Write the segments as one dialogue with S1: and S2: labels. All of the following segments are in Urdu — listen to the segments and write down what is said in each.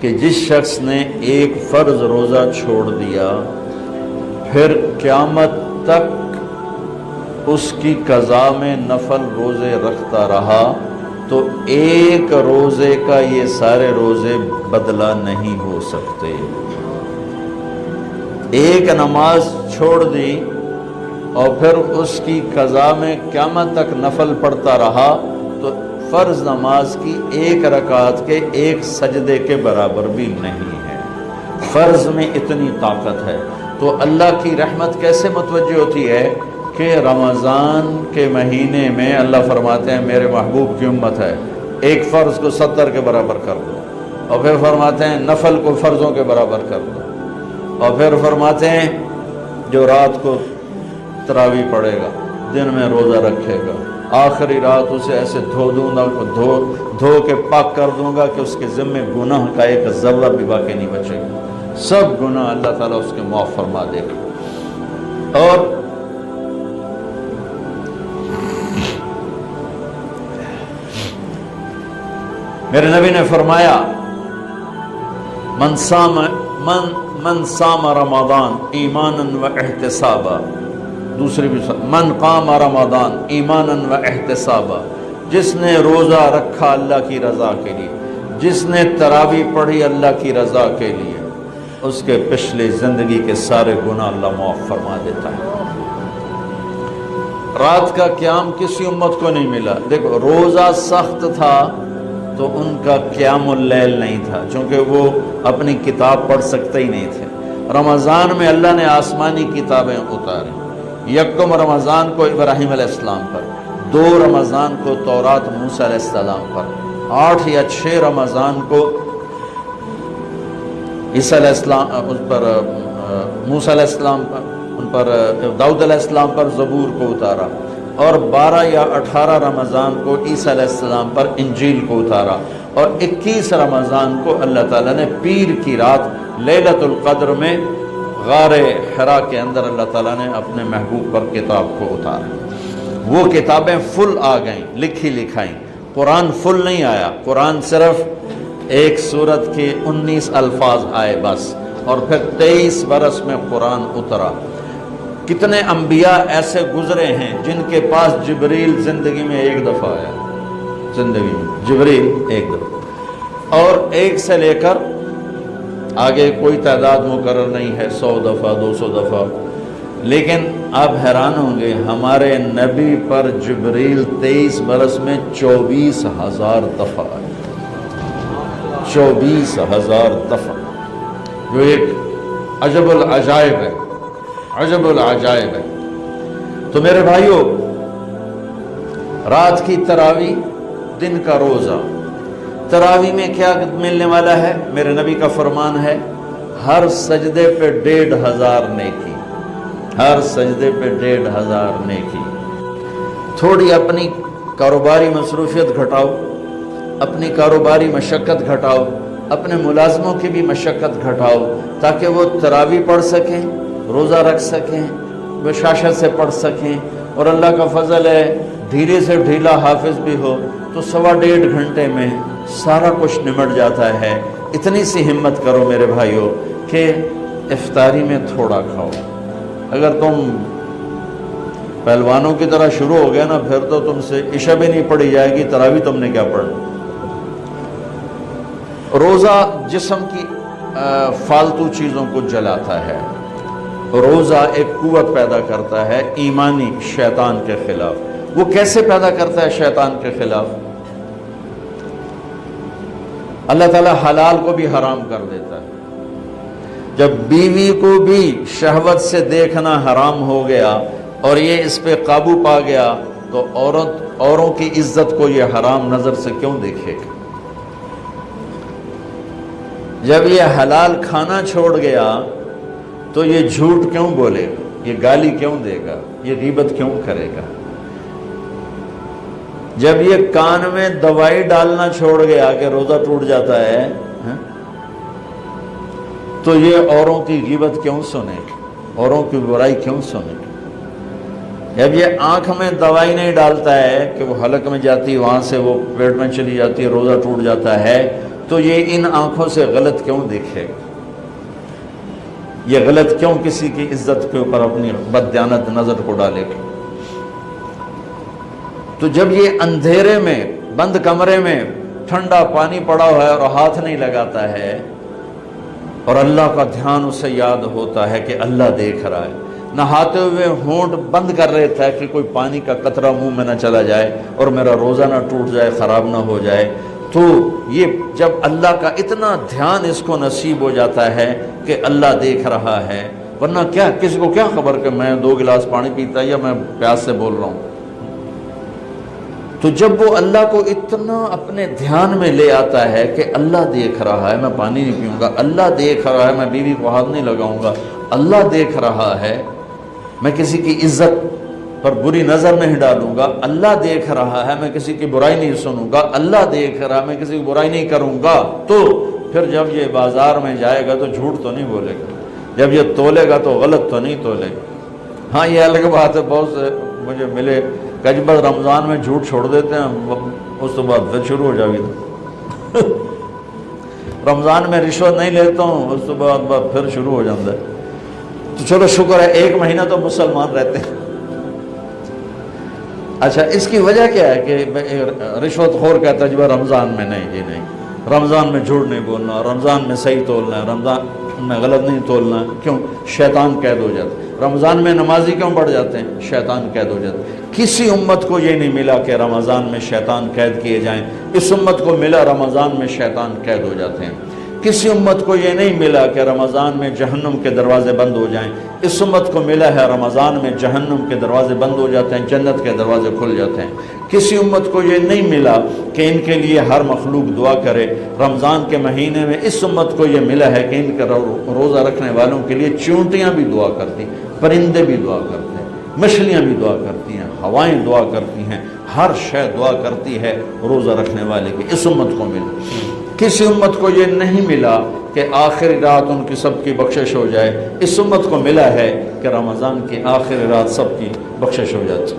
S1: کہ جس شخص نے ایک فرض روزہ چھوڑ دیا پھر قیامت تک اس کی قضا میں نفل روزے رکھتا رہا تو ایک روزے کا یہ سارے روزے بدلہ نہیں ہو سکتے۔ ایک نماز چھوڑ دی اور پھر اس کی قضا میں قیامت تک نفل پڑھتا رہا تو فرض نماز کی ایک رکعت کے ایک سجدے کے برابر بھی نہیں ہے۔ فرض میں اتنی طاقت ہے تو اللہ کی رحمت کیسے متوجہ ہوتی ہے کہ رمضان کے مہینے میں اللہ فرماتے ہیں میرے محبوب کی امت ہے، ایک فرض کو 70 کے برابر کر دو، اور پھر فرماتے ہیں نفل کو فرضوں کے برابر کر دو، اور پھر فرماتے ہیں جو رات کو تراویح پڑھے گا دن میں روزہ رکھے گا آخری رات اسے ایسے دھو دوں گا، دھو کے پاک کر دوں گا کہ اس کے ذمے گناہ کا ایک ذرہ بھی باقی نہیں بچے گا، سب گناہ اللہ تعالیٰ اس کے معاف فرما دے گا۔ اور میرے نبی نے فرمایا من صام رمضان ایمانا و احتسابا، دوسری بھی من قام رمضان ایمانا و احتسابا، جس نے روزہ رکھا اللہ کی رضا کے لیے، جس نے تراویح پڑھی اللہ کی رضا کے لیے، اس کے پچھلی زندگی کے سارے گناہ اللہ معاف فرما دیتا ہے۔ رات کا قیام کسی امت کو نہیں ملا۔ دیکھو روزہ سخت تھا تو ان کا قیام اللیل نہیں تھا، چونکہ وہ اپنی کتاب پڑھ سکتے ہی نہیں تھے۔ رمضان میں اللہ نے آسمانی کتابیں اتاری، یکم رمضان کو ابراہیم علیہ السلام پر، 2 رمضان کو تورات موسیٰ علیہ السلام پر، 8 یا 6 رمضان کو عیسیٰ علیہ السلام اس پر، موسیٰ علیہ السلام پر، ان پر داؤد علیہ السلام پر زبور کو اتارا، اور 12 یا 18 رمضان کو عیسیٰ علیہ السلام پر انجیل کو اتارا، اور 21 رمضان کو اللہ تعالیٰ نے پیر کی رات لیلۃ القدر میں غار حرا کے اندر اللہ تعالیٰ نے اپنے محبوب پر کتاب کو اتارا۔ وہ کتابیں فل آ گئیں، لکھی لکھائیں۔ قرآن فل نہیں آیا، قرآن صرف ایک سورت کے 19 الفاظ آئے بس، اور پھر 23 برس میں قرآن اترا۔ کتنے انبیاء ایسے گزرے ہیں جن کے پاس جبریل زندگی میں ایک دفعہ آیا، زندگی میں جبریل ایک دفعہ، اور ایک سے لے کر آگے کوئی تعداد مقرر نہیں ہے، 100 دفعہ 200 دفعہ، لیکن آپ حیران ہوں گے ہمارے نبی پر جبریل 23 برس میں 24,000 دفعہ آئے، 24,000 دفعہ، جو ایک عجب العجائب ہے، عجب العجائب ہے۔ تو میرے بھائیوں، رات کی تراویح، دن کا روزہ، تراویح میں کیا ملنے والا ہے؟ میرے نبی کا فرمان ہے ہر سجدے پہ 1,500 نیکی، ہر سجدے پہ 1,500 نیکی۔ تھوڑی اپنی کاروباری مصروفیت گھٹاؤ، اپنی کاروباری مشقت گھٹاؤ، اپنے ملازموں کی بھی مشقت گھٹاؤ، تاکہ وہ تراویح پڑھ سکیں، روزہ رکھ سکیں، بشاشت سے پڑھ سکیں، اور اللہ کا فضل ہے دھیرے سے ڈھیلا حافظ بھی ہو تو 1.25 گھنٹے میں سارا کچھ نمٹ جاتا ہے۔ اتنی سی ہمت کرو میرے بھائیوں کہ افطاری میں تھوڑا کھاؤ۔ اگر تم پہلوانوں کی طرح شروع ہو گیا نا، پھر تو تم سے عشاء بھی نہیں پڑھی جائے گی، تراویح تم نے کیا پڑھنا۔ روزہ جسم کی فالتو چیزوں کو جلاتا ہے، روزہ ایک قوت پیدا کرتا ہے ایمانی شیطان کے خلاف۔ وہ کیسے پیدا کرتا ہے شیطان کے خلاف؟ اللہ تعالیٰ حلال کو بھی حرام کر دیتا ہے۔ جب بیوی کو بھی شہوت سے دیکھنا حرام ہو گیا اور یہ اس پہ قابو پا گیا تو اوروں کی عزت کو یہ حرام نظر سے کیوں دیکھے گا؟ جب یہ حلال کھانا چھوڑ گیا تو یہ جھوٹ کیوں بولے گا، یہ گالی کیوں دے گا، یہ غیبت کیوں کرے گا؟ جب یہ کان میں دوائی ڈالنا چھوڑ گیا کہ روزہ ٹوٹ جاتا ہے تو یہ اوروں کی غیبت کیوں سنے گا، اوروں کی برائی کیوں سنے گا؟ جب یہ آنکھ میں دوائی نہیں ڈالتا ہے کہ وہ حلق میں جاتی وہاں سے وہ پیٹ میں چلی جاتی ہے، روزہ ٹوٹ جاتا ہے، تو یہ ان آنکھوں سے غلط کیوں دیکھے گا؟ یہ غلط کیوں کسی کی عزت کے اوپر اپنی بددیانت نظر کو ڈالے گا؟ تو جب یہ اندھیرے میں بند کمرے میں ٹھنڈا پانی پڑا ہوا ہے اور ہاتھ نہیں لگاتا ہے اور اللہ کا دھیان اسے یاد ہوتا ہے کہ اللہ دیکھ رہا ہے، نہاتے ہوئے ہونٹ بند کر رہتا ہے کہ کوئی پانی کا قطرہ منہ میں نہ چلا جائے اور میرا روزہ نہ ٹوٹ جائے، خراب نہ ہو جائے، تو یہ جب اللہ کا اتنا دھیان اس کو نصیب ہو جاتا ہے کہ اللہ دیکھ رہا ہے، ورنہ کیا کسی کو کیا خبر کہ میں 2 گلاس پانی پیتا یا میں پیاس سے بول رہا ہوں۔ تو جب وہ اللہ کو اتنا اپنے دھیان میں لے آتا ہے کہ اللہ دیکھ رہا ہے، میں پانی نہیں پیوں گا، اللہ دیکھ رہا ہے، میں بیوی کو ہاتھ نہیں لگاؤں گا، اللہ دیکھ رہا ہے، میں کسی کی عزت پر بری نظر نہیں ڈالوں گا، اللہ دیکھ رہا ہے، میں کسی کی برائی نہیں سنوں گا، اللہ دیکھ رہا ہے، میں کسی کی برائی نہیں کروں گا، تو پھر جب یہ بازار میں جائے گا تو جھوٹ تو نہیں بولے گا، جب یہ تولے گا تو غلط تو نہیں تولے گا۔ ہاں یہ الگ بات ہے، بہت سے مجھے ملے کہ جب رمضان میں جھوٹ چھوڑ دیتے ہیں، اس کے بعد پھر شروع ہو جائے گی۔ رمضان میں رشوت نہیں لیتا ہوں، اس کے بعد پھر شروع ہو جاتا ہے۔ تو چلو شکر ہے 1 مہینہ تو مسلمان رہتے ہیں۔ اچھا اس کی وجہ کیا ہے کہ رشوت خور کہتا ہے جی رمضان میں نہیں، جی نہیں، رمضان میں جھوٹ نہیں بولنا، رمضان میں صحیح تولنا ہے، رمضان میں غلط نہیں تولنا ہے۔ کیوں؟ شیطان قید ہو جاتا ہے۔ رمضان میں نمازی کیوں بڑھ جاتے ہیں؟ شیطان قید ہو جاتا ہے۔ کسی امت کو یہ نہیں ملا کہ رمضان میں شیطان قید کیے جائیں، اس امت کو ملا رمضان میں شیطان قید ہو جاتے ہیں۔ کسی امت کو یہ نہیں ملا کہ رمضان میں جہنم کے دروازے بند ہو جائیں، اس امت کو ملا ہے رمضان میں جہنم کے دروازے بند ہو جاتے ہیں، جنت کے دروازے کھل جاتے ہیں۔ کسی امت کو یہ نہیں ملا کہ ان کے لیے ہر مخلوق دعا کرے، رمضان کے مہینے میں اس امت کو یہ ملا ہے کہ ان کے روزہ رکھنے والوں کے لیے چونٹیاں بھی دعا کرتی، پرندے بھی دعا کرتے ہیں، مچھلیاں بھی دعا کرتی ہیں، ہوائیں دعا کرتی ہیں، ہر شے دعا کرتی ہے روزہ رکھنے والے کی۔ اس امت کو ملا۔ کسی امت کو یہ نہیں ملا کہ آخری رات ان کی سب کی بخشش ہو جائے، اس امت کو ملا ہے کہ رمضان کی آخری رات سب کی بخشش ہو جاتی۔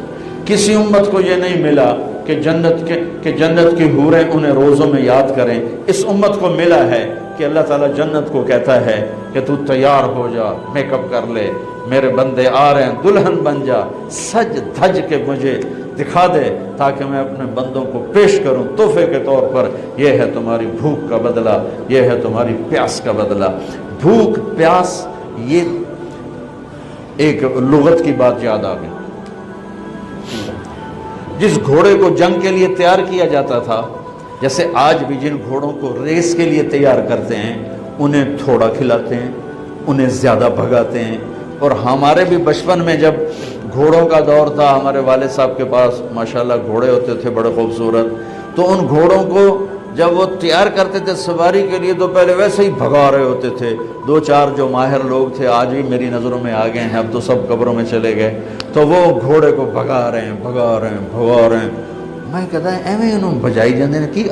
S1: کسی امت کو یہ نہیں ملا کہ جنت کی حوریں انہیں روزوں میں یاد کریں، اس امت کو ملا ہے کہ اللہ تعالیٰ جنت کو کہتا ہے کہ تو تیار ہو جا، میک اپ کر لے، میرے بندے آ رہے ہیں، دلہن بن جا، سج دھج کے مجھے دکھا دے تاکہ میں اپنے بندوں کو پیش کروں تحفے کے طور پر۔ یہ ہے تمہاری بھوک کا بدلہ، یہ ہے تمہاری پیاس کا بدلہ۔ بھوک پیاس، یہ ایک لغت کی بات یاد آ گئی۔ جس گھوڑے کو جنگ کے لیے تیار کیا جاتا تھا، جیسے آج بھی جن گھوڑوں کو ریس کے لیے تیار کرتے ہیں، انہیں تھوڑا کھلاتے ہیں، انہیں زیادہ بھگاتے ہیں۔ اور ہمارے بھی بچپن میں جب گھوڑوں کا دور تھا، ہمارے والد صاحب کے پاس ماشاءاللہ گھوڑے ہوتے تھے بڑے خوبصورت، تو ان گھوڑوں کو جب وہ تیار کرتے تھے سواری کے لیے تو پہلے ویسے ہی بھگا رہے ہوتے تھے۔ 2-4 جو ماہر لوگ تھے آج بھی میری نظروں میں آ گئے ہیں، اب تو سب قبروں میں چلے گئے، تو وہ گھوڑے کو بھگا رہے ہیں۔ میں کہتا ہے ایویں انہوں بجائی جاندے نے کی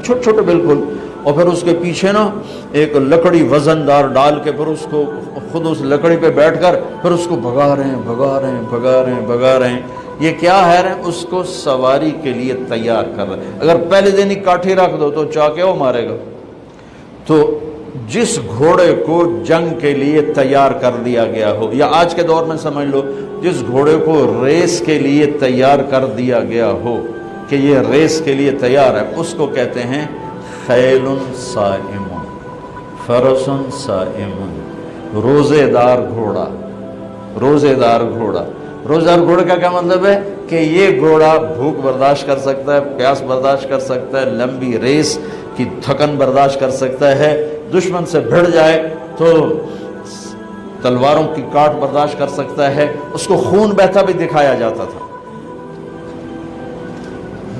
S1: چھوٹے چھوٹے بالکل، اور پھر اس کے پیچھے نا ایک لکڑی وزن دار ڈال کے پھر اس کو خود اس لکڑی پہ بیٹھ کر پھر اس کو بھگا رہے ہیں۔ یہ کیا ہے اس کو سواری کے لیے تیار کر رہے ہیں۔ اگر پہلے دن ہی کاٹھی رکھ دو تو چاکے وہ مارے گا۔ تو جس گھوڑے کو جنگ کے لیے تیار کر دیا گیا ہو، یا آج کے دور میں سمجھ لو جس گھوڑے کو ریس کے لیے تیار کر دیا گیا ہو کہ یہ ریس کے لیے تیار ہے، اس کو کہتے ہیں خیل صائم، فرس صائم، روزے دار گھوڑا۔ روزے دار گھوڑے کا کیا مطلب ہے کہ یہ گھوڑا بھوک برداشت کر سکتا ہے، پیاس برداشت کر سکتا ہے، لمبی ریس کی تھکن برداشت کر سکتا ہے، دشمن سے بھڑ جائے تو تلواروں کی کاٹ برداشت کر سکتا ہے۔ اس کو خون بہتا بھی دکھایا جاتا تھا،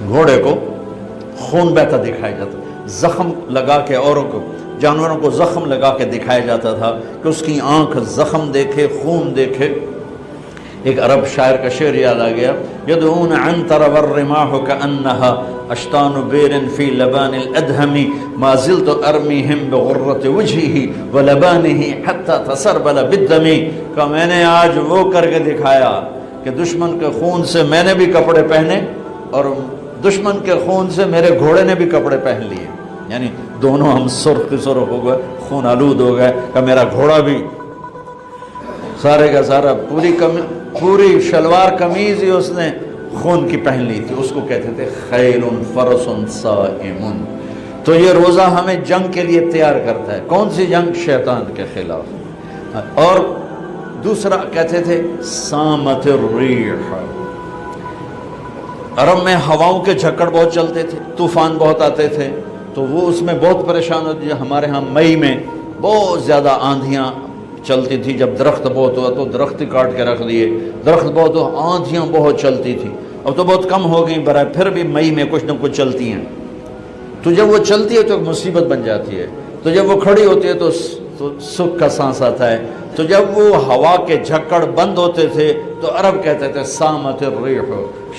S1: گھوڑے کو خون بہتا دکھایا جاتا، زخم لگا کے اوروں کو، جانوروں کو زخم لگا کے دکھایا جاتا تھا کہ اس کی آنکھ زخم دیکھے، خون دیکھے۔ ایک عرب شاعر کا شعر یاد آ گیا، یدعون عنتر والرماح كأنها اشتان بیر فی لبان الادهم ما زلت ارمیہم بغرۃ وجهه ولبانه حتى تسربل بالدم، کہ میں نے آج وہ کر کے دکھایا کہ دشمن کے خون سے میں نے بھی کپڑے پہنے اور دشمن کے خون سے میرے گھوڑے نے بھی کپڑے پہن لیے، یعنی دونوں ہم سرخ سرخ ہو گئے، خون آلود ہو گئے کہ میرا گھوڑا بھی سارے کا سارا پوری شلوار قمیض ہی اس نے خون کی پہن لی تھی، اس کو کہتے تھے خیل فرس صائم۔ تو یہ روزہ ہمیں جنگ کے لیے تیار کرتا ہے۔ کون سی جنگ؟ شیطان کے خلاف۔ اور دوسرا کہتے تھے سامت الریح، عرب میں ہواؤں کے جھکڑ بہت چلتے تھے، طوفان بہت آتے تھے، تو وہ اس میں بہت پریشان ہوتی تھی۔ ہمارے ہاں مئی میں بہت زیادہ آندھیاں چلتی تھی، جب درخت بہت ہوا تو درخت ہی کاٹ کے رکھ دیے، درخت بہت ہوا، آندھیاں بہت چلتی تھی، اب تو بہت کم ہو گئی برائے، پھر بھی مئی میں کچھ نہ کچھ چلتی ہیں۔ تو جب وہ چلتی ہے تو ایک مصیبت بن جاتی ہے، تو جب وہ کھڑی ہوتی ہے تو سکھ کا سانس آتا ہے۔ تو جب وہ ہوا کے جھکڑ بند ہوتے تھے تو عرب کہتے تھے سامت الریح،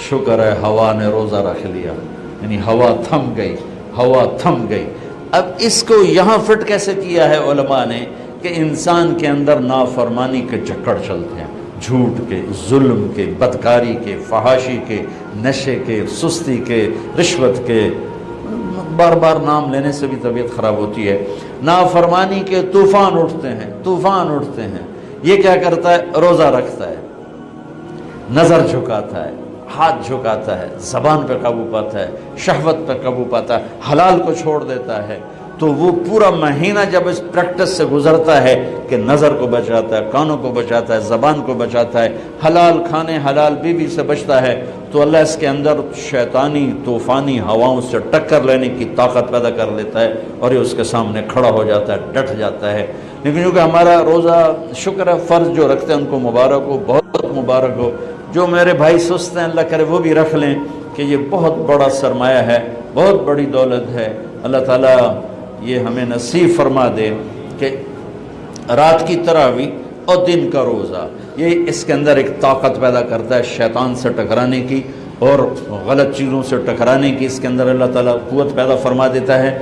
S1: شکر ہے ہوا نے روزہ رکھ لیا، یعنی ہوا تھم گئی، ہوا تھم گئی۔ اب اس کو یہاں فٹ کیسے کیا ہے علماء نے کہ انسان کے اندر نافرمانی کے جھکڑ چلتے ہیں، جھوٹ کے، ظلم کے، بدکاری کے، فحاشی کے، نشے کے، سستی کے، رشوت کے، بار بار نام لینے سے بھی طبیعت خراب ہوتی ہے، نافرمانی کے طوفان اٹھتے ہیں، طوفان اٹھتے ہیں۔ یہ کیا کرتا ہے؟ روزہ رکھتا ہے، نظر جھکاتا ہے، ہاتھ جھکاتا ہے، زبان پہ قابو پاتا ہے، شہوت پہ قابو پاتا ہے، حلال کو چھوڑ دیتا ہے۔ تو وہ پورا مہینہ جب اس پریکٹس سے گزرتا ہے کہ نظر کو بچاتا ہے، کانوں کو بچاتا ہے، زبان کو بچاتا ہے، حلال کھانے، حلال بیوی سے بچتا ہے، تو اللہ اس کے اندر شیطانی طوفانی ہواؤں سے ٹکر لینے کی طاقت پیدا کر لیتا ہے، اور یہ اس کے سامنے کھڑا ہو جاتا ہے، ڈٹ جاتا ہے۔ لیکن کیونکہ ہمارا روزہ شکر ہے فرض جو رکھتے ہیں ان کو مبارک ہو، بہت مبارک ہو۔ جو میرے بھائی سست ہیں اللہ کرے وہ بھی رکھ لیں کہ یہ بہت بڑا سرمایہ ہے، بہت بڑی دولت ہے۔ اللہ تعالیٰ یہ ہمیں نصیب فرما دے کہ رات کی تراویح اور دن کا روزہ، یہ اس کے اندر ایک طاقت پیدا کرتا ہے شیطان سے ٹکرانے کی اور غلط چیزوں سے ٹکرانے کی، اس کے اندر اللہ تعالیٰ قوت پیدا فرما دیتا ہے۔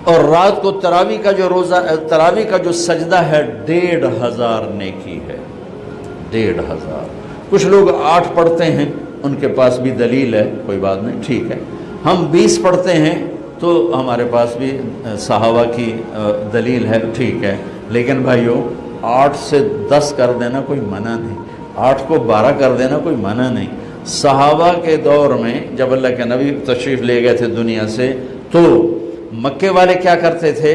S1: اور رات کو تراویح کا جو روزہ، تراویح کا جو سجدہ ہے 1500 نیکی ہے، 1500۔ کچھ لوگ 8 پڑھتے ہیں، ان کے پاس بھی دلیل ہے، کوئی بات نہیں، ٹھیک ہے۔ ہم 20 پڑھتے ہیں تو ہمارے پاس بھی صحابہ کی دلیل ہے، ٹھیک ہے۔ لیکن بھائیو 8 سے 10 کر دینا کوئی منع نہیں، 8 کو 12 کر دینا کوئی منع نہیں۔ صحابہ کے دور میں جب اللہ کے نبی تشریف لے گئے تھے دنیا سے، تو مکے والے کیا کرتے تھے؟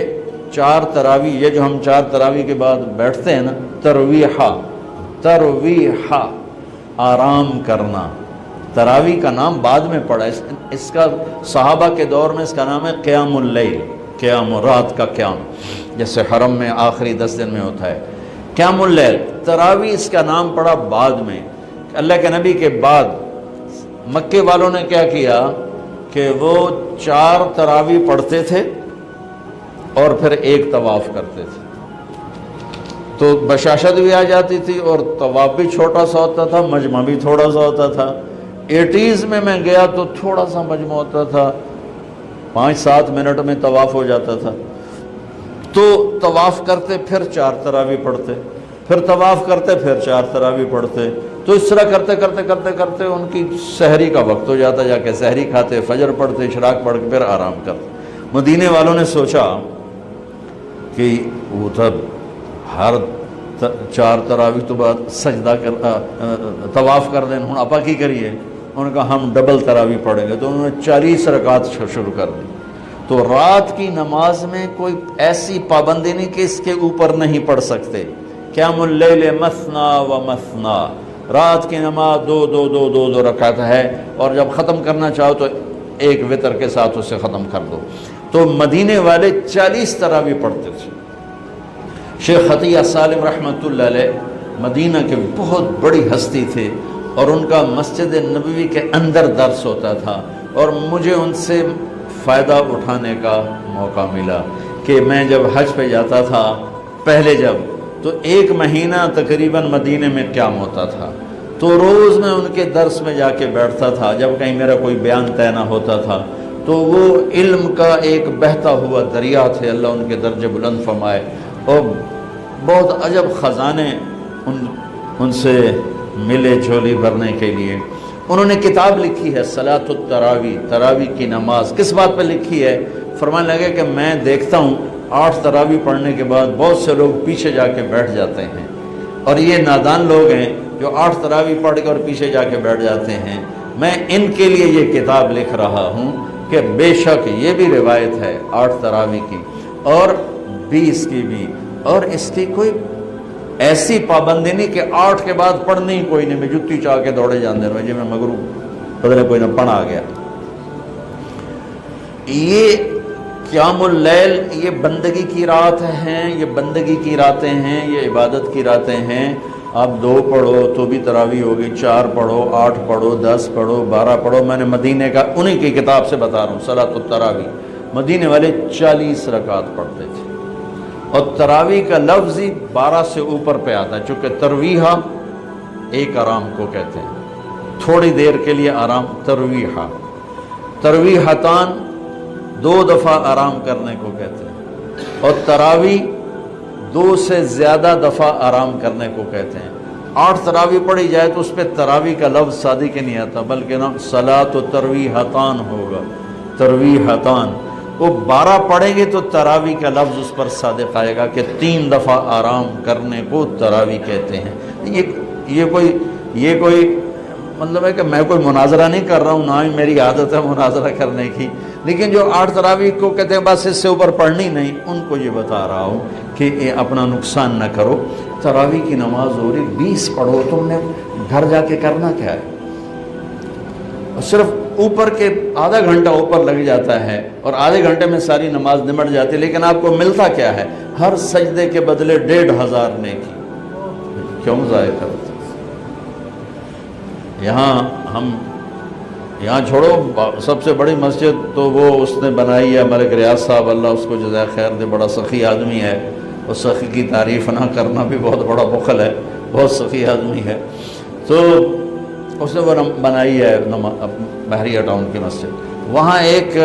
S1: 4 تراویح، یہ جو ہم 4 تراویح کے بعد بیٹھتے ہیں نا، ترویحہ، آرام کرنا۔ تراویح کا نام بعد میں پڑا، اس کا صحابہ کے دور میں اس کا نام ہے قیام اللیل، قیام رات کا قیام، جیسے حرم میں آخری 10 دن میں ہوتا ہے قیام اللیل۔ تراویح اس کا نام پڑا بعد میں، اللہ کے نبی کے بعد مکے والوں نے کیا کیا کہ وہ 4 تراویح پڑھتے تھے اور پھر ایک طواف کرتے تھے، تو بشاشت بھی آ جاتی تھی اور طواف بھی چھوٹا سا ہوتا تھا، مجمع بھی تھوڑا سا ہوتا تھا۔ 80s میں گیا تو تھوڑا سا مجمع ہوتا تھا، 5-7 منٹ میں طواف ہو جاتا تھا۔ تو طواف کرتے پھر 4 تراویح پڑھتے، پھر طواف کرتے پھر 4 تراویح پڑھتے، تو اس طرح کرتے کرتے کرتے کرتے ان کی سحری کا وقت ہو جاتا، جا کے سحری کھاتے، فجر پڑھتے، اشراق پڑھ کے پھر آرام کرتے۔ مدینے والوں نے سوچا کہ وہ تب ہر 4 تراویح تو بعد سجدہ طواف کر دیں، ہوں آپا کی کریے؟ انہوں نے کہا ہم ڈبل تراویح پڑھیں گے، تو انہوں نے 40 رکعت شروع کر دی۔ تو رات کی نماز میں کوئی ایسی پابندی نہیں کہ اس کے اوپر نہیں پڑھ سکتے۔ قیام اللیل مثنا و مثنا، رات کی نماز 2 رکعت ہے، اور جب ختم کرنا چاہو تو ایک وتر کے ساتھ اسے ختم کر دو۔ تو مدینے والے 40 تراویح پڑھتے تھے۔ شیخ عطیہ سالم رحمۃ اللہ علیہ مدینہ کے بہت بڑی ہستی تھے، اور ان کا مسجد نبوی کے اندر درس ہوتا تھا، اور مجھے ان سے فائدہ اٹھانے کا موقع ملا کہ میں جب حج پہ جاتا تھا پہلے جب، تو 1 مہینہ تقریباً مدینے میں قیام ہوتا تھا، تو روز میں ان کے درس میں جا کے بیٹھتا تھا۔ جب کہیں میرا کوئی بیان طے نہ ہوتا تھا تو وہ علم کا ایک بہتا ہوا دریا تھے، اللہ ان کے درجے بلند فرمائے، اور بہت عجب خزانے ان سے ملے جھولی بھرنے کے لیے۔ انہوں نے کتاب لکھی ہے صلاۃ التراویح، تراویح کی نماز۔ کس بات پہ لکھی ہے فرمانے لگے کہ میں دیکھتا ہوں 8 تراویح پڑھنے کے بعد بہت سے لوگ پیچھے جا کے بیٹھ جاتے ہیں، اور یہ نادان لوگ ہیں جو 8 تراویح پڑھ کے اور پیچھے جا کے بیٹھ جاتے ہیں۔ میں ان کے لیے یہ کتاب لکھ رہا ہوں کہ بے شک یہ بھی روایت ہے 8 تراویح کی اور 20 کی بھی، اور اس کی کوئی ایسی پابندی نہیں کہ 8 کے بعد پڑھنی ہی کوئی نہیں، میں جتی چاہ کے دوڑے جاندے رہے جی میں مغروب بدلے کوئی نہ پڑھ آ گیا۔ یہ قیام اللیل یہ بندگی کی رات ہیں، یہ بندگی کی راتیں ہیں، یہ عبادت کی راتیں ہیں۔ آپ 2 پڑھو تو بھی تراویح ہوگی، 4 پڑھو، 8 پڑھو، 10 پڑھو، 12 پڑھو۔ میں نے مدینے کا انہی کی کتاب سے بتا رہا ہوں، صلاۃ التراویح، مدینے والے 40 رکعت پڑھتے تھے، اور تراویح کا لفظ ہی 12 سے اوپر پہ آتا ہے، چونکہ ترویحہ ایک آرام کو کہتے ہیں، تھوڑی دیر کے لیے آرام ترویحہ، ترویحتان 2 دفعہ آرام کرنے کو کہتے ہیں، اور تراویح 2 سے زیادہ دفعہ آرام کرنے کو کہتے ہیں۔ 8 تراویح پڑھی جائے تو اس پہ تراویح کا لفظ سادی کے نہیں آتا، بلکہ نا صلاۃ و ترویحتان ہوگا، ترویحتان۔ وہ 12 پڑھیں گے تو تراویح کا لفظ اس پر صادق آئے گا کہ 3 دفعہ آرام کرنے کو تراویح کہتے ہیں۔ یہ کوئی مطلب ہے کہ میں کوئی مناظرہ نہیں کر رہا ہوں، نہ ہی میری عادت ہے مناظرہ کرنے کی، لیکن جو 8 تراویح کو کہتے ہیں بس اس سے اوپر پڑھنی نہیں، ان کو یہ بتا رہا ہوں کہ یہ اپنا نقصان نہ کرو۔ تراویح کی نماز ہو رہی 20 پڑھو، تم نے گھر جا کے کرنا کیا ہے؟ صرف اوپر کے آدھا گھنٹہ اوپر لگ جاتا ہے اور آدھے گھنٹے میں ساری نماز نمٹ جاتی ہے، لیکن آپ کو ملتا کیا ہے؟ ہر سجدے کے بدلے 1500 نیکی۔ کیوں ضائع کرتے؟ یہاں چھوڑو، سب سے بڑی مسجد تو وہ اس نے بنائی ہے ملک ریاض صاحب، اللہ اس کو جزائے خیر دے، بڑا سخی آدمی ہے، اور سخی کی تعریف نہ کرنا بھی بہت بڑا بخل ہے، بہت سخی آدمی ہے۔ تو اس نے وہ بنائی ہے بحریہ ٹاؤن کی مسجد، وہاں ایک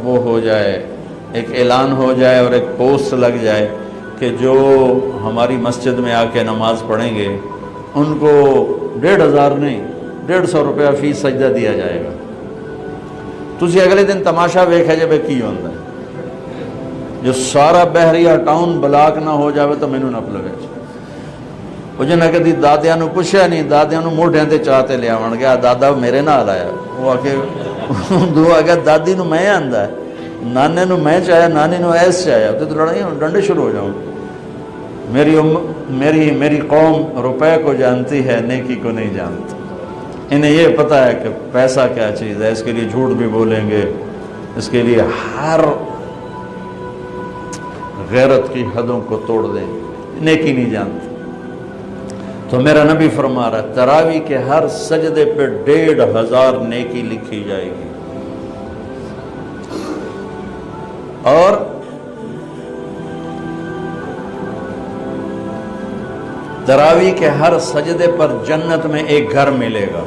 S1: وہ ہو جائے، ایک اعلان ہو جائے اور ایک پوسٹ لگ جائے کہ جو ہماری مسجد میں آ کے نماز پڑھیں گے ان کو 1500 نہیں 150 روپیہ فی سجدہ دیا جائے گا۔ تسی اگلے دن تماشا ویکھے جے کی ہوندا ہے، جو سارا بحریہ ٹاؤن بلاک نہ ہو جاوے تو مینوں نہ پلوے۔ وہ جنہ کدی دادیاں نو پوچھیا نہیں، دادیاں نو موڈھیاں تے چاہتے لے آون گیا، دادا میرے نال آیا، وہ آکے دو آگیا دادی نو میں آندا ہے، نانے نو میں چاہیا، نانی نو ایس چاہیا، تو لڑائی ڈنڈے شروع ہو جاؤں۔ میری قوم روپے کو جانتی ہے، نیکی کو نہیں جانتی۔ انہیں یہ پتہ ہے کہ پیسہ کیا چیز ہے، اس کے لیے جھوٹ بھی بولیں گے، اس کے لیے ہر غیرت کی حدوں کو توڑ دیں، نیکی نہیں جانتی۔ تو میرا نبی فرما رہا ہے تراویح کے ہر سجدے پہ 1500 نیکی لکھی جائے گی، اور تراویح کے ہر سجدے پر جنت میں ایک گھر ملے گا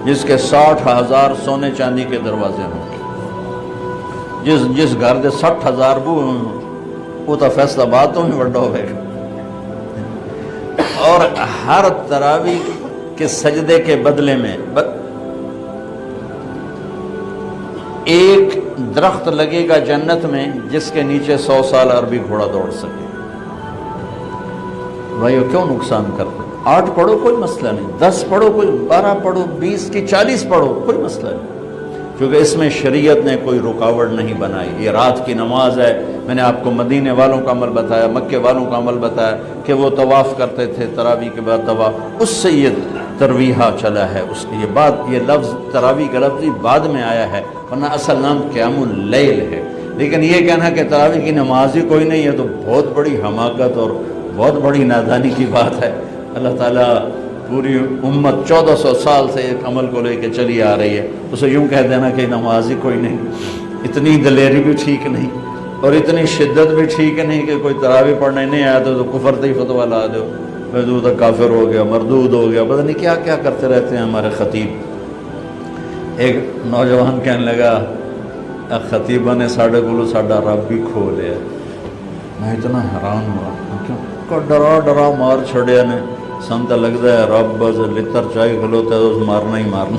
S1: جس کے 60,000 سونے چاندی کے دروازے ہوں گے۔ جس گھر دے 60,000 بو وہ تو فیصلہ بات تو ہی بڑا ہوئے گا، اور ہر تراویح کے سجدے کے بدلے میں ایک درخت لگے گا جنت میں جس کے نیچے 100 سال عربی گھوڑا دوڑ سکے۔ بھائیو کیوں نقصان کرتے؟ 8 پڑھو کوئی مسئلہ نہیں، 10 پڑھو کوئی، 12 پڑھو، 20 کی 40 پڑھو کوئی مسئلہ نہیں، کیونکہ اس میں شریعت نے کوئی رکاوٹ نہیں بنائی۔ یہ رات کی نماز ہے، میں نے آپ کو مدینے والوں کا عمل بتایا، مکے والوں کا عمل بتایا کہ وہ طواف کرتے تھے، تراویح کے بعد طواف، اس سے یہ ترویحہ چلا ہے۔ اس کی یہ لفظ تراویح کا لفظ ہی بعد میں آیا ہے، ورنہ اصل نام قیام اللیل ہے۔ لیکن یہ کہنا کہ تراویح کی نماز ہی کوئی نہیں ہے تو بہت بڑی حماقت اور بہت بڑی نادانی کی بات ہے۔ اللہ تعالیٰ پوری امت 1400 سال سے ایک عمل کو لے کے چلی آ رہی ہے، اسے یوں کہہ دینا کہ نماز ہی کوئی نہیں، اتنی دلیری بھی ٹھیک نہیں اور اتنی شدت بھی ٹھیک نہیں کہ کوئی تراویح پڑھنے نہیں آیا تو کفر ہی فتویٰ لا دو، تو کافر ہو گیا، مردود ہو گیا، پتہ نہیں کیا کیا کرتے رہتے ہیں ہمارے خطیب۔ ایک نوجوان کہنے لگا خطیبہ نے ساڑھے کولو ساڑھا رب بھی کھو لیا۔ میں اتنا حیران ہوا، کیوں ڈرا مار چھڑیا نے، سن تو لگتا ہے رب بس لتر چاہی کھلوتا ہے تو اس مارنا ہی مارنا۔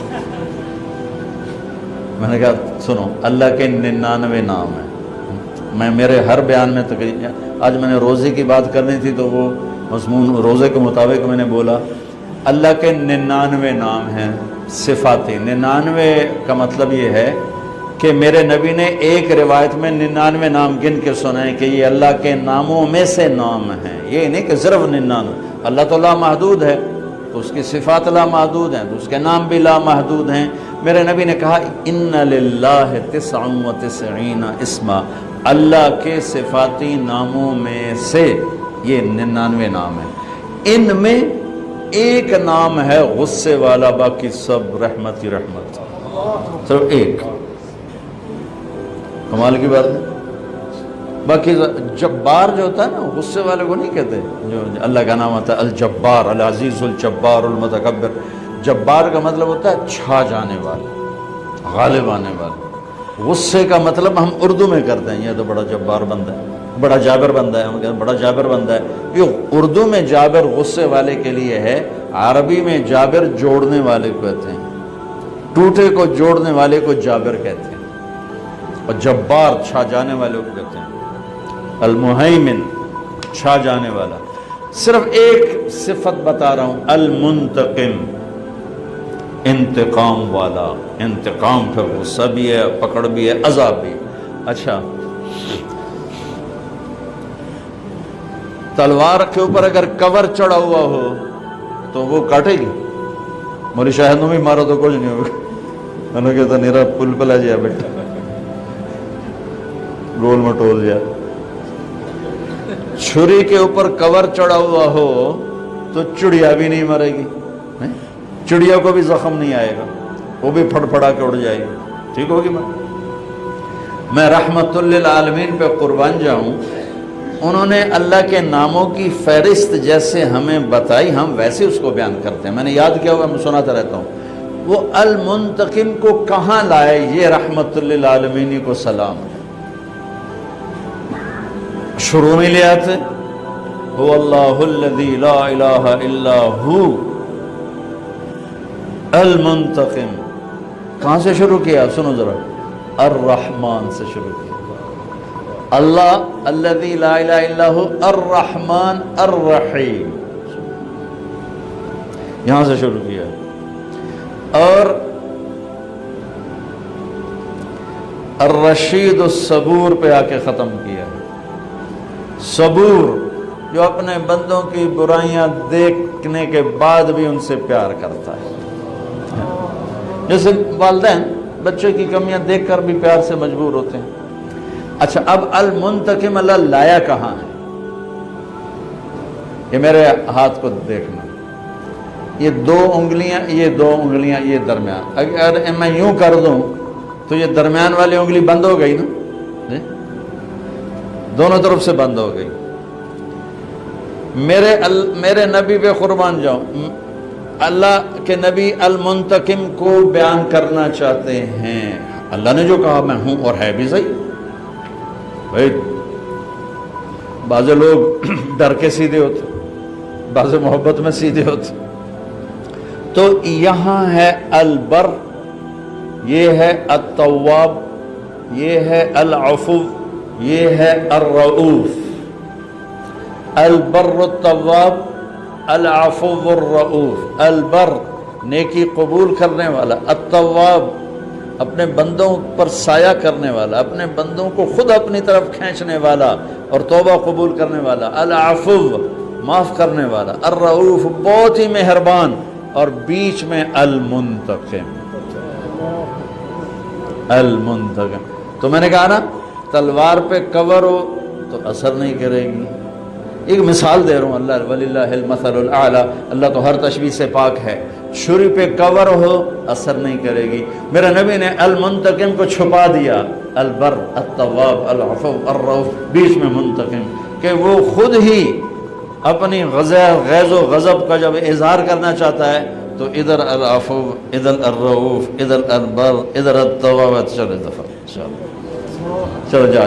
S1: میں نے کہا سنو، اللہ کے 99 نام ہیں. میں میرے ہر بیان میں تقریباً، آج میں نے روزے کی بات کرنی تھی تو وہ مضمون روزے کے مطابق میں نے بولا. اللہ کے 99 نام ہیں صفاتی. 99 کا مطلب یہ ہے کہ میرے نبی نے ایک روایت میں 99 نام گن کے سنائے کہ یہ اللہ کے ناموں میں سے نام ہیں. یہ نہیں کہ صرف 99. اللہ تو لا محدود ہے تو اس کی صفات لا محدود ہیں تو اس کے نام بھی لا محدود ہیں. میرے نبی نے کہا ان للہ 99 اسما، اللہ کے صفاتی ناموں میں سے یہ 99 نام ہیں. ان میں ایک نام ہے غصے والا، باقی سب رحمت ہی رحمت. صرف ایک. کمال کی بات ہے. باقی جبار جو ہوتا ہے نا، غصے والے کو نہیں کہتے. جو اللہ کا نام ہوتا ہے الجبار، العزیز الجبار المتکبر. جبار کا مطلب ہوتا ہے چھا جانے والا، غالب آنے والا. غصے کا مطلب ہم اردو میں کرتے ہیں، یہ تو بڑا جبار بندہ ہے، بڑا جابر بندہ ہے. ہم کہتے ہیں بڑا جابر بندہ ہے. یہ اردو میں جابر غصے والے کے لیے ہے، عربی میں جابر جوڑنے والے کو کہتے ہیں. ٹوٹے کو جوڑنے والے کو جابر کہتے ہیں، اور جبار چھا جانے والے کو کہتے ہیں. المہیمن چھا جانے والا. صرف ایک صفت بتا رہا ہوں، المنتقم انتقام والا. انتقام پھر غصہ بھی ہے، پکڑ بھی ہے، عذاب بھی. اچھا، تلوار کے اوپر اگر کور چڑھا ہوا ہو تو وہ کاٹے گی. موری شاہد بھی مارو تو کچھ نہیں ہوگا. میں نے کہتا نیرا پل پلا جائے بیٹا، گول مٹول جائے. چھری کے اوپر کور چڑھا ہوا ہو تو چڑیا بھی نہیں مرے گی، چڑیا کو بھی زخم نہیں آئے گا، وہ بھی پھڑ پھڑا کے اڑ جائے گی. ٹھیک ہوگی. میں رحمت للعالمین پہ قربان جاؤں، انہوں نے اللہ کے ناموں کی فہرست جیسے ہمیں بتائی، ہم ویسے اس کو بیان کرتے ہیں. میں نے یاد کیا ہوا، میں سناتا رہتا ہوں. وہ المنتقم کو کہاں لائے؟ یہ رحمت للعالمین کو سلام ہے. شروع میں لے آتے هو اللہ الذی لا الہ الا ہو المنتقم. کہاں سے شروع کیا؟ سنو ذرا، الرحمن سے شروع کیا. اللہ الذی لا الہ الا ہو الرحمن الرحیم، یہاں سے شروع کیا. اور الرشید الصبور پہ آ کے ختم کیا. صبور جو اپنے بندوں کی برائیاں دیکھنے کے بعد بھی ان سے پیار کرتا ہے. جیسے والدین بچے کی کمیاں دیکھ کر بھی پیار سے مجبور ہوتے ہیں. اچھا، اب المنتقم اللہ لایا کہاں ہے؟ یہ میرے ہاتھ کو دیکھنا، یہ دو انگلیاں یہ درمیان. اگر میں یوں کر دوں تو یہ درمیان والی انگلی بند ہو گئی نا، دونوں طرف سے بند ہو گئی. میرے نبی پہ قربان جاؤں، اللہ کے نبی المنتقم کو بیان کرنا چاہتے ہیں. اللہ نے جو کہا میں ہوں، اور ہے بھی صحیح. بھائی بعض لوگ ڈر کے سیدھے ہوتے، بعض محبت میں سیدھے ہوتے. تو یہاں ہے البر، یہ ہے التواب، یہ ہے العفو، یہ ہے الرؤوف. البر التواب، العفو الرؤوف. البر نیکی قبول کرنے والا، التواب اپنے بندوں پر سایہ کرنے والا، اپنے بندوں کو خود اپنی طرف کھینچنے والا اور توبہ قبول کرنے والا. العفو معاف کرنے والا. الرؤوف بہت ہی مہربان. اور بیچ میں المنتقم. المنتقم تو میں نے کہا نا، تلوار پہ کور ہو تو اثر نہیں کرے گی. ایک مثال دے رہا ہوں، اللہ وللہ المثل الاعلی، اللہ تو ہر تشبیہ سے پاک ہے. چھری پہ کور ہو اثر نہیں کرے گی. میرے نبی نے المنتقم کو چھپا دیا، البر التواب العفو الرؤوف، بیچ میں منتقم، کہ وہ خود ہی اپنی غیظ و غضب کا جب اظہار کرنا چاہتا ہے تو ادھر العفو، ادھر الرؤوف، ادھر البر، ادھر التواب. چلو دفعہ، چلو جا.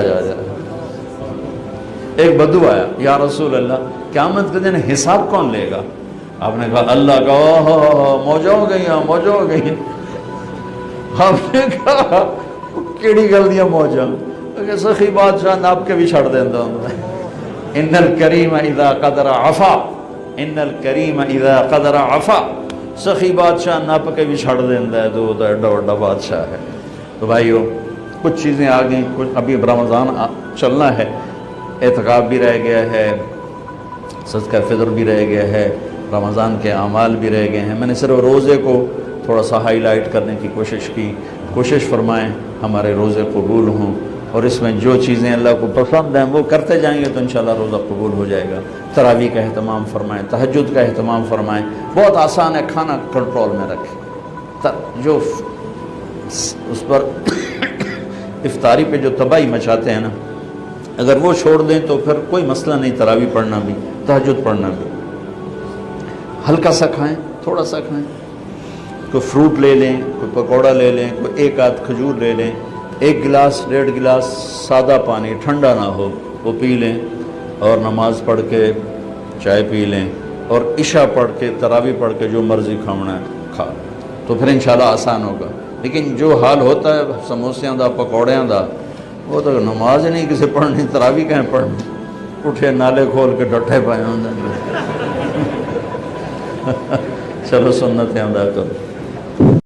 S1: ایک بدو آیا، یا رسول اللہ قیامت کے دن حساب کون لے گا؟ آپ نے کہا اللہ کا. موجہ ہو گئی. ہم نے کہا کیڑی گل دیا موجاں کہ سخی بادشاہ ناپ کے بھی چھڑ دیندہ ہوں ان الکریم اذا قدر عفا ان الکریم اذا قدر عفا سخی بادشاہ ناپ کے بھی چھڑ دیندہ ہے تو ایڈا وڈا بادشاہ ہے۔ تو بھائیو کچھ چیزیں آگئیں، کچھ ابھی رمضان چلنا ہے، اعتکاف بھی رہ گیا ہے، صدقہ فطر بھی رہ گیا ہے، رمضان کے اعمال بھی رہ گئے ہیں۔ میں نے صرف روزے کو تھوڑا سا ہائی لائٹ کرنے کی کوشش کی۔ کوشش فرمائیں ہمارے روزے قبول ہوں، اور اس میں جو چیزیں اللہ کو پسند ہیں وہ کرتے جائیں گے تو انشاءاللہ روزہ قبول ہو جائے گا۔ تراویح کا اہتمام فرمائیں، تہجد کا اہتمام فرمائیں، بہت آسان ہے، کھانا کنٹرول میں رکھیں۔ جو اس پر افطاری پہ جو تباہی مچاتے ہیں نا، اگر وہ چھوڑ دیں تو پھر کوئی مسئلہ نہیں، تراویح پڑھنا بھی، تہجد پڑھنا بھی۔ ہلکا سا کھائیں، تھوڑا سا کھائیں، کوئی فروٹ لے لیں، کوئی پکوڑا لے لیں، کوئی ایک آدھ کھجور لے لیں، 1 گلاس 1.5 گلاس سادہ پانی ٹھنڈا نہ ہو وہ پی لیں، اور نماز پڑھ کے چائے پی لیں، اور عشاء پڑھ کے تراویح پڑھ کے جو مرضی کھانا ہے کھا، تو پھر انشاءاللہ آسان ہوگا۔ لیکن جو حال ہوتا ہے سموسیاں دا پکوڑیاں دا، وہ تو نماز ہی نہیں کسی پڑھنی، تراویح کہیں پڑھنی، اٹھے نالے کھول کے ڈٹھے پائے ہوں۔ چلو سنتیں ادا کرو۔